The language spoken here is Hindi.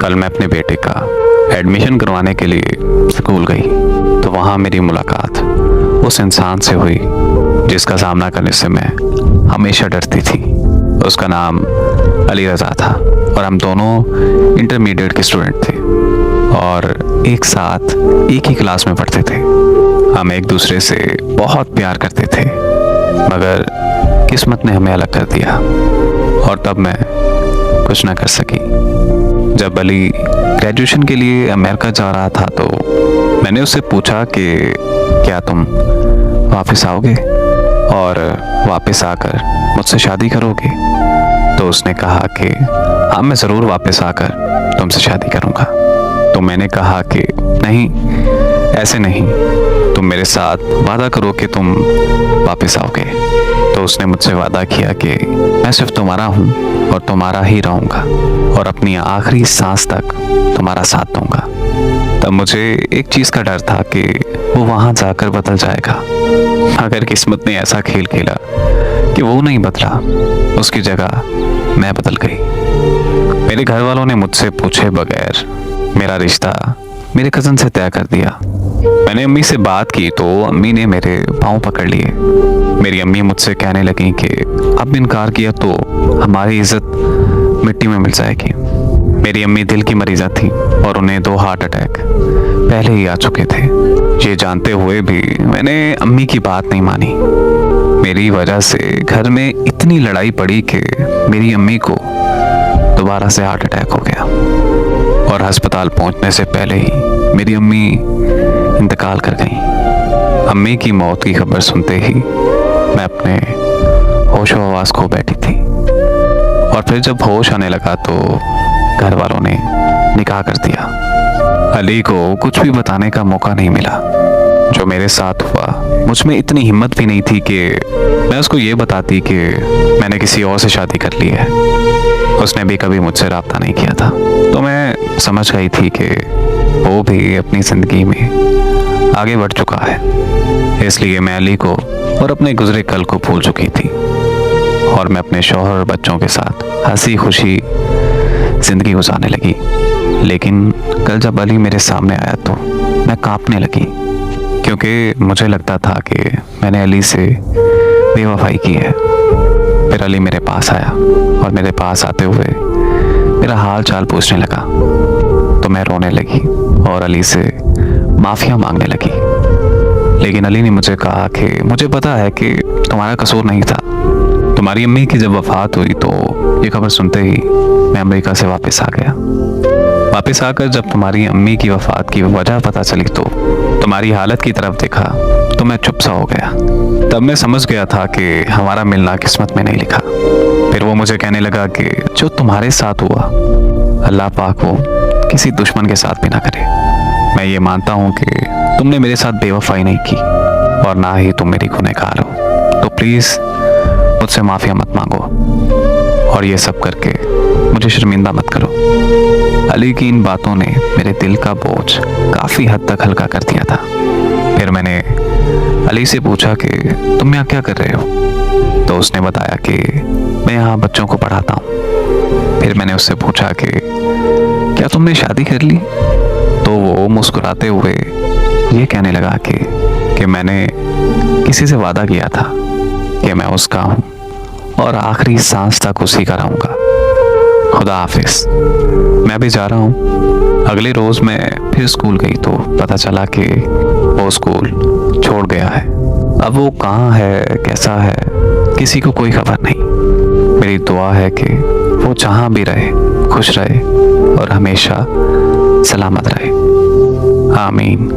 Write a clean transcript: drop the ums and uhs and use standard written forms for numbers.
कल मैं अपने बेटे का एडमिशन करवाने के लिए स्कूल गई तो वहाँ मेरी मुलाकात उस इंसान से हुई जिसका सामना करने से मैं हमेशा डरती थी। उसका नाम अली रज़ा था और हम दोनों इंटरमीडिएट के स्टूडेंट थे और एक साथ एक ही क्लास में पढ़ते थे। हम एक दूसरे से बहुत प्यार करते थे, मगर किस्मत ने हमें अलग कर दिया और तब मैं कुछ ना कर सकी। जब अली ग्रेजुएशन के लिए अमेरिका जा रहा था तो मैंने उससे पूछा कि क्या तुम वापस आओगे और वापस आकर मुझसे शादी करोगे? तो उसने कहा कि हाँ, मैं ज़रूर वापस आकर तुमसे शादी करूँगा। तो मैंने कहा कि नहीं, ऐसे नहीं, तुम मेरे साथ वादा करो कि तुम वापस आओगे। तो उसने मुझसे वादा किया कि मैं सिर्फ तुम्हारा हूँ और तुम्हारा ही रहूँगा और अपनी आखिरी सांस तक तुम्हारा साथ दूँगा। तब मुझे एक चीज़ का डर था कि वो वहाँ जाकर बदल जाएगा। अगर किस्मत ने ऐसा खेल खेला कि वो नहीं बदला, उसकी जगह मैं बदल गई। मेरे घर वालों ने मुझसे पूछे बगैर मेरा रिश्ता मेरे कज़न से तय कर दिया। मैंने अम्मी से बात की तो अम्मी ने मेरे पाँव पकड़ लिए। मेरी अम्मी मुझसे कहने लगी कि अब इनकार किया तो हमारी इज्जत मिट्टी में मिल जाएगी। मेरी अम्मी दिल की मरीज़ा थी और उन्हें 2 हार्ट अटैक पहले ही आ चुके थे। ये जानते हुए भी मैंने अम्मी की बात नहीं मानी। मेरी वजह से घर में इतनी लड़ाई पड़ी कि मेरी अम्मी को दोबारा से हार्ट अटैक हो गया और अस्पताल पहुंचने से पहले ही मेरी अम्मी इंतकाल कर गईं। अम्मी की मौत की खबर सुनते ही मैं अपने होशो हवास खो बैठी थी और फिर जब होश आने लगा तो घर वालों ने निकाह कर दिया। अली को कुछ भी बताने का मौका नहीं मिला। जो मेरे साथ हुआ, मुझ में इतनी हिम्मत भी नहीं थी कि मैं उसको ये बताती कि मैंने किसी और से शादी कर ली है। उसने भी कभी मुझसे रब्ता नहीं किया था, तो मैं समझ गई थी कि वो भी अपनी ज़िंदगी में आगे बढ़ चुका है। इसलिए मैं अली को और अपने गुजरे कल को भूल चुकी थी और मैं अपने शौहर और बच्चों के साथ हंसी खुशी ज़िंदगी गुजारने लगी। लेकिन कल जब अली मेरे सामने आया तो मैं कांपने लगी, क्योंकि मुझे लगता था कि मैंने अली से बेवफाई की है। फिर अली मेरे पास आया और मेरे पास आते हुए मेरा हाल चाल पूछने लगा तो मैं रोने लगी और अली से माफ़िया मांगने लगी। लेकिन अली ने मुझे कहा कि मुझे पता है कि तुम्हारा कसूर नहीं था। तुम्हारी अम्मी की जब वफ़ात हुई तो ये खबर सुनते ही मैं अमेरिका से वापस आ गया। वापस आकर जब तुम्हारी अम्मी की वफ़ात की वजह पता चली तो तुम्हारी हालत की तरफ देखा तो मैं चुप सा हो गया। तब मैं समझ गया था कि हमारा मिलना किस्मत में नहीं लिखा। फिर वो मुझे कहने लगा कि जो तुम्हारे साथ हुआ, अल्लाह पाक वो किसी दुश्मन के साथ भी ना करे। मैं ये मानता हूँ कि तुमने मेरे साथ बेवफाई नहीं की और ना ही तुम मेरी गुनहगार हो, तो प्लीज़ मुझसे माफ़िया मत मांगो और ये सब करके मुझे शर्मिंदा मत करो। अली की इन बातों ने मेरे दिल का बोझ काफ़ी हद तक हल्का कर दिया था। फिर मैंने अली से पूछा कि तुम यहाँ क्या कर रहे हो? तो उसने बताया कि मैं यहाँ बच्चों को पढ़ाता हूँ। फिर मैंने उससे पूछा कि क्या तुमने शादी कर ली? तो वो मुस्कुराते हुए ये कहने लगा कि मैंने किसी से वादा किया था कि मैं उसका हूँ और आखिरी सांस तक उसी का रहूँगा। खुदा हाफिज, मैं भी जा रहा हूँ। अगले रोज़ मैं फिर स्कूल गई तो पता चला कि वो स्कूल छोड़ गया है। अब वो कहाँ है, कैसा है, किसी को कोई खबर नहीं। मेरी दुआ है कि वो जहाँ भी रहे खुश रहे और हमेशा सलामत रहे। आमीन।